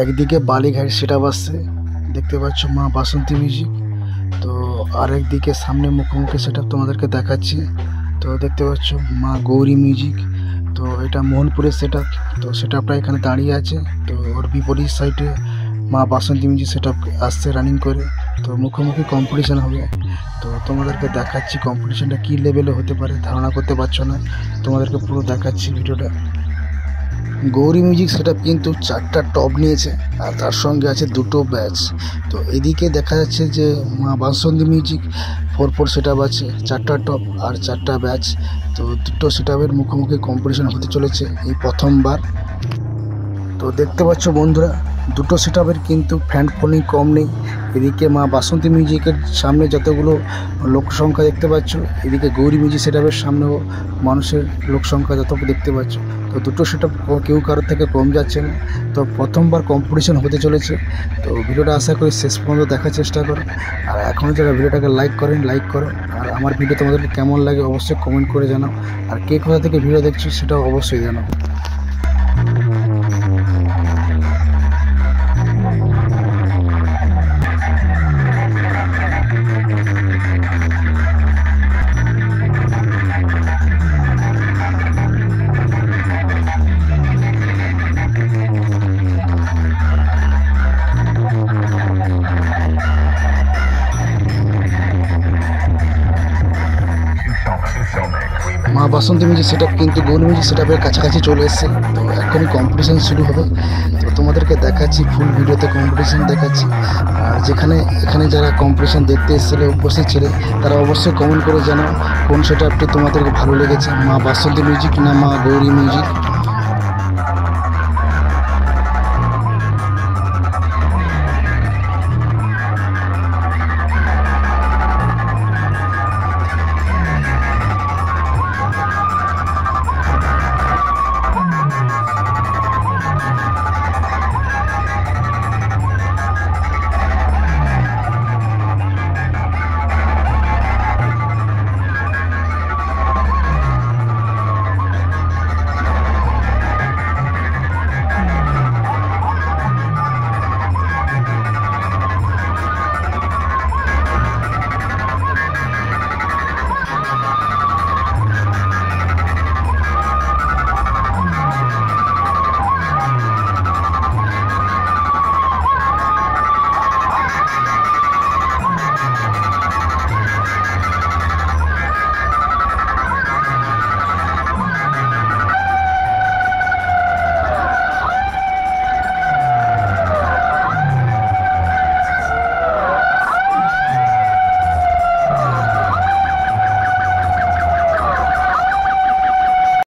একদিকে বালিঘাট সেটা বাসছে, দেখতে পাচ্ছ মা বাসন্তী মিউজিক। তো আরেকদিকে সামনে মুখোমুখি সেটা তোমাদেরকে দেখাচ্ছি। তো দেখতে পাচ্ছ মা গৌরী মিউজিক। তো এটা মোহনপুরের সেট আপ। তো সেট আপটা এখানে দাঁড়িয়ে আছে। তো ওর বিপরীত সাইডে মা বাসন্তী মিউজিক সেট আপ আসছে রানিং করে। তো মুখোমুখি কম্পিটিশান হবে। তো তোমাদেরকে দেখাচ্ছি কম্পিটিশানটা কী লেভেলে হতে পারে, ধারণা করতে পারছো না। তোমাদেরকে পুরো দেখাচ্ছি ভিডিওটা। গৌরী মিউজিক সেট আপ কিন্তু 4টা টপ নিয়েছে, আর তার সঙ্গে আছে 2টো ব্যাচ। তো এদিকে দেখা যাচ্ছে যে মা বাসন্তী মিউজিক 4 সেট আপ আছে, 4টা টপ আর 4টা ব্যাচ। তো 2টো সেট আপের মুখোমুখি কম্পিটিশান হতে চলেছে এই প্রথমবার। তো দেখতে পাচ্ছ বন্ধুরা, 2টো সেট আপের কিন্তু ফ্যান ফলোইং কম নেই। এদিকে মা বাসন্তী মিউজিকের সামনে যতগুলো লোক সংখ্যা দেখতে পাচ্ছ, এদিকে গৌরী মিউজিক সেট আপের সামনেও মানুষের লোক সংখ্যা যত দেখতে পাচ্ছ। তো 2টো সেট আপ কেউ কারোর থেকে কম যাচ্ছে না। তো প্রথমবার কম্পিটিশন হতে চলেছে। তো ভিডিওটা আশা করি শেষ পর্যন্ত দেখার চেষ্টা করো। আর এখনও যারা ভিডিওটাকে লাইক করেন, লাইক করো। আর আমার ভিডিও তোমাদেরকে কেমন লাগে অবশ্যই কমেন্ট করে জানাও। আর কে কোথা থেকে ভিডিও দেখছো সেটাও অবশ্যই জানাও। মা বাসন্তী মিউজিক সেট আপ কিন্তু গৌরী মিউজিক সেট আপের কাছাকাছি চলে এসছে। তো এখনই কম্পিটিশান শুরু হবে। তো তোমাদেরকে দেখাচ্ছি, ফুল ভিডিওতে কম্পিটিশান দেখাচ্ছি। আর এখানে যারা কম্পিটিশান দেখতে এসেছিলো উপস্থিত ছিল, তারা অবশ্যই কমেন্ট করে জানাও কোন সেট আপটি তোমাদেরকে ভালো লেগেছে, মা বাসন্তী মিউজিক না মা গৌরী মিউজিক।